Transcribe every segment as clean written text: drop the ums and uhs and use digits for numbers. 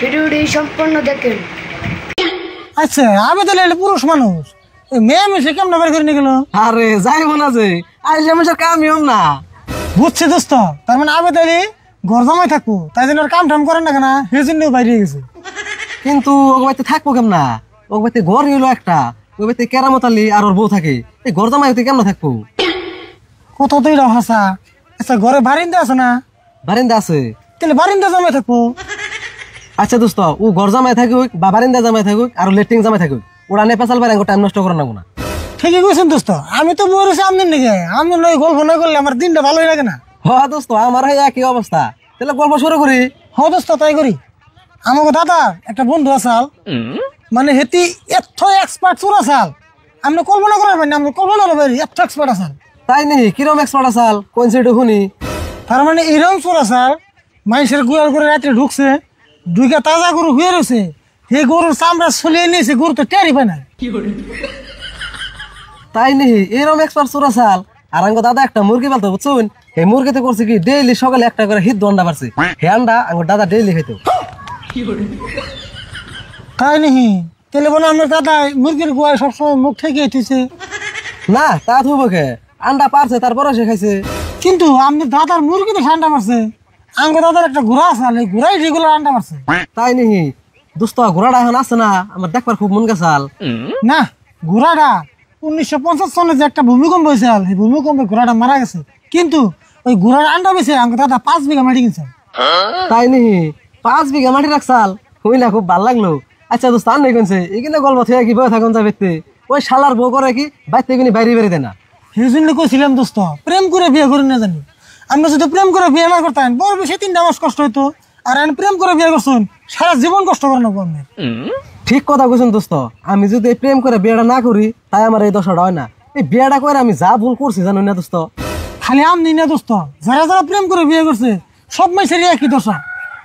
ভিডিওটি সম্পূর্ণ দেখেন। আচ্ছা আমি তাহলে পুরুষ মানুষ, মেয়ে মেশে কেমন বের করে নিয়ে গেল? আরে যাইব না যে আইলে আমার কামই হম না। বুঝছি দোস্ত, তার মানে আবে তাহলে ঘর জমাই থাকবো, তাই জন্য কাম টাম করেন না কেন, সেই জন্য বাইরে গেছে। কিন্তু ওর বাড়িতে থাকবো কেমনা? ওর বাড়িতে ঘর হইলো একটা, ওর বাড়িতে কেরামত আলী আর ওর বউ থাকে, এই ঘর জামাই হইতে কেমন থাকবো? কত তুই হাসা। আচ্ছা ঘরে বারিন্দা আছে না? বারিন্দা আছে। তাহলে বারিন্দা জমাই থাকবো। আচ্ছা দোস্ত, ও ঘর জামাই থাকুক বা বারিন্দা জামাই থাকুক আর লেট্রিন জামাই থাকুক, ওরা নেই পেশাল বাইরে টাইম নষ্ট করে না। ঠিকই কইছেন দোস্ত, আমি তো বলেছি আমদিন নাকি, আমি নয় গল্প নয় করলে আমার দিনটা ভালোই লাগে না। হ দোস্ত, আমার একই অবস্থা। তাহলে গল্প শুরু করি। হ দোস্ত তাই করি। আমাকে দাদা একটা বন্ধু আসাল, মানে হেতি এত এক্সপার্ট চোর আসাল, আপনি কল্পনা করার পারেন, আমরা কল্পনা করতে পারি এত এক্সপার্ট আসাল। তাই নেই? কিরম এক্সপার্ট আসাল, কোন সাইডে শুনি? তার মানে এরকম চোর আসাল, মানুষের গুয়ার করে রাত্রে ঢুকছে, ঢুকে তাজা গরু হয়ে রয়েছে, সেই গরুর চামড়া ছলিয়ে নিয়েছে, গরু তো টেরই পায় না। তাই নেই? এরম এক্সপার্ট চোর আসাল। আর আঙ্গ দাদা একটা মুরগি পালতো বুঝছুন, এই মুরগিতে করছে কি ডেইলি সকালে একটা করে হিট আন্ডা পারছে, হে আন্ডা আঙ্গুর দাদা ডেইলি খাইতো। তাই নাকি? তাহলে বলে আমার দাদা মুরগির গুয়ায় সবসময় মুখ ঠেকে উঠেছে। না তা থুব কে, আন্ডা পারছে তারপরে সে খাইছে। কিন্তু আপনার দাদার মুরগি তো ঠান্ডা মারছে, আঙ্গ দাদার একটা ঘোড়া আছে, এই ঘোড়াই রেগুলার আন্ডা মারছে। তাই নেই? দোস্ত ঘোড়াটা এখন আছে না, আমার দেখবার খুব মন গেছাল। না, ঘোড়াটা 1950 সনে যে একটা ভূমিকম্প হয়েছিল, সেই ভূমিকম্পে ঘোড়াটা মারা গেছে, কিন্তু ওই ঘোড়ার আন্ডা বেছে আঙ্গ দাদা 5 বিঘা মাটি কিনছে। তাই নেই? 5 বিঘা মাটি রাখছাল, হইলা খুব ভাল লাগলো। আচ্ছা দোস্ত আর নেই কোনছে এখানে গল্প থেকে কিভাবে থাকুন যাবে, ওই শালার বউ করে কি বাইতে কিনি বাইরে বেরিয়ে দেয় না। সেই জন্য কইছিলাম দোস্ত, প্রেম করে বিয়ে করে না জানি। আমরা যদি প্রেম করে বিয়ে না করতাম বড় বেশি 3 মাস কষ্ট হইতো, আর আমি প্রেম করে বিয়ে করছেন সারা জীবন কষ্ট করে নেবো আমি। ঠিক কথা কইছেন দোস্ত, আমি যদি এই প্রেম করে বিয়েটা না করি তাই আমার এই দশাটা হয় না। এই বিয়েটা করে আমি যা ভুল করছি জানো না দোস্ত। খালি আমি না দোস্ত, যারা যারা প্রেম করে বিয়ে করছে সব মাইসেরই একই দশা।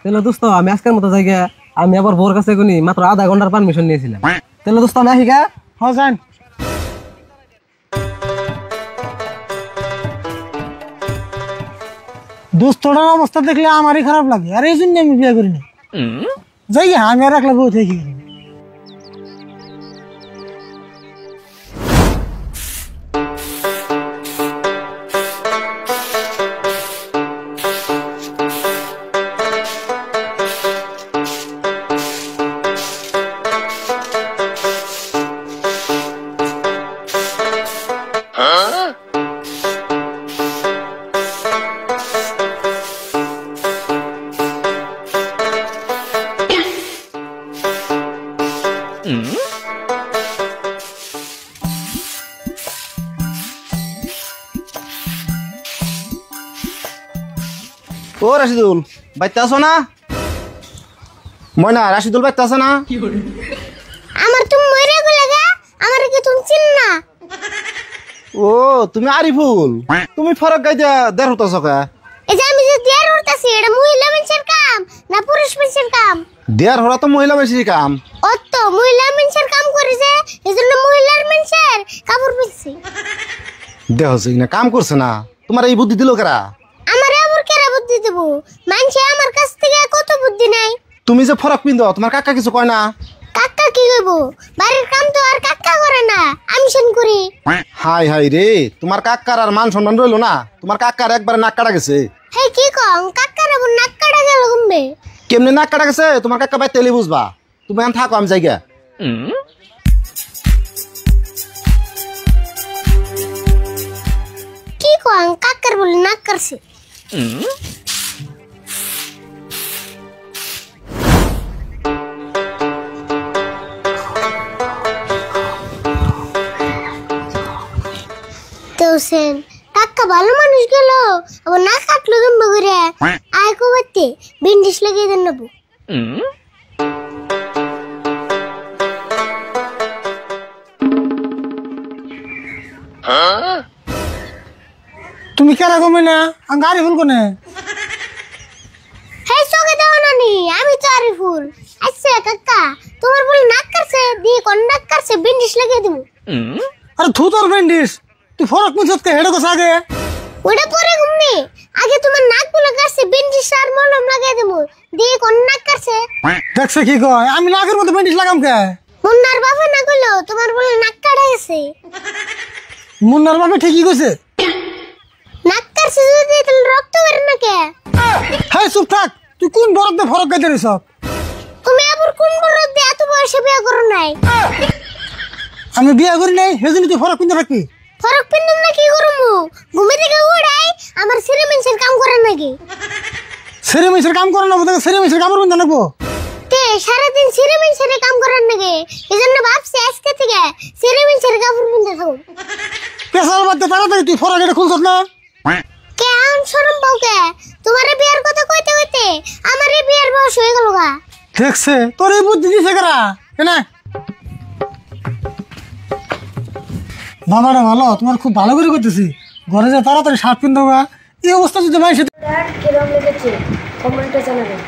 তাহলে দোস্ত আমি আজকের মতো জায়গা, আমি আবার বোর কাছে গুনি মাত্র আধা ঘন্টার পারমিশন নিয়েছিলাম। তাহলে দোস্ত আমি আহিগা। হ্যাঁ যান। দোস্তটার অবস্থা দেখলে আমারই খারাপ লাগে, আর এই জন্য আমি বিয়ে করি না। যাই আমি আর একলা বউ থেকে ও রাশিদুল বাইতে আছো না? ময়না রাশিদুল বাইতে আছে না? আমার তুমি মরে গেলে গা, আমার কি তুমি চিন না? ও তুমি আরিফুল, তুমি ফরক গাই দিয়া দেড় হতাছ কে? এই যে আমি যে দেয়ার হইতাছি, এটা মহিলা মানুষের কাম না পুরুষ মানুষের কাম? দেড় হরা তো মহিলা বেশি কাম। ও তো মহিলা মানুষের কাম করে যে, এজন্য মহিলার মানুষের কাপড় পিনছি। দেহ না কাম করছে না, তোমার এই বুদ্ধি দিল কেরা? আমার আবার কেরা বুদ্ধি দেব? মানুষে আমার কাছ থেকে কত বুদ্ধি নাই। তুমি যে ফরক পিন্দ তোমার কাকা কিছু কয় না? কাকা কি কইব? বাড়ির কাম তো আর কাকা করে না, আমি সেন করি। হাই হাই রে, তোমার কাকার আর মান সম্মান রইলো না, তোমার কাকার একবারে নাক কাটা গেছে। হে কি কম, কাকার আবার নাক কাটা গেল কমবে? কেমনে নাক কাটা গেছে তোমার কাকা বাইতে এলে বুঝবা। তুমি এখন থাকো, আমি যাইগা। কি কম, কাকার বলে নাক কাটছে? সেন কাকা ভালো মানুষ গেল, আবার না কাটলো গম্বা করে আয় কোবাতে বিন্ডিশ লাগিয়ে দেন নেবো। তুমি কেন কমে না গাড়ি ফুল কোনে? হে চোখে দাও না নি, আমি তো আরিফুল। আচ্ছা কাকা, তোমার বলে নাক কাটছে, দিয়ে কোন নাক কাটছে বিন্ডিশ লাগিয়ে দেবো। আরে থু তোর বিন্ডিশ, তুই ফরক মুছতে হেডে কোস আগে। ওটা পরে ঘুমনি, আগে তোমার নাক গুলো কাটছে বিন্ডিশ আর মলম লাগিয়ে দেবো, দিয়ে কোন নাক কাটছে? দেখছে কি কয় আমি নাকের মধ্যে ব্যান্ডেজ লাগাম কে? মুন্নার বাবা না কইলো তোমার বলে নাক কাটা গেছে। মুন্নার বাপে ঠিকই কইছে। নাক কাটছে যদি তাহলে রক্ত বের না কে? হ্যাঁ চুপ থাক, তুই কোন বরফ দিয়ে ফরক গাইতে রইছ? তুমি আবার কোন বড় দিয়ে এত বয়সে বিয়ে করো নাই? আমি বিয়া করি নাই সেজন্য তুই ফরক কিনতে থাকবি? ফরক পিন্দুম না কি করমু? ঘুমে থেকে উড়াই আমার সিরে মেনসের কাম করেন নাকি? সেরে মেসের কাম করে না, বোধহয় সেরে মেসের কাপড় কিনতে নাকবো। তে সারাদিন সিরে মেনসের কাম করেন নাকি? এজন্য ভাবছি আজকে থেকে সিরে মেনসের কাপড় পিনতে থাকো। পেশার বাদে তাড়াতাড়ি তুই ফরক এটা খুলছত না? কে আম শরম পাও কে? তোমারে বিয়ার কথা কইতে কইতে আমারে বিয়ার বয়স হয়ে গেল গা। দেখছে তোর এই বুদ্ধি দিছে কারা? কেন বাবাটা ভালো, তোমার খুব ভালো করে করতেছি। ঘরে যা তাড়াতাড়ি শার্ট কিনতে গা। এই অবস্থা যদি ভাই কিরম লেগেছে কমেন্টে জানাবেন।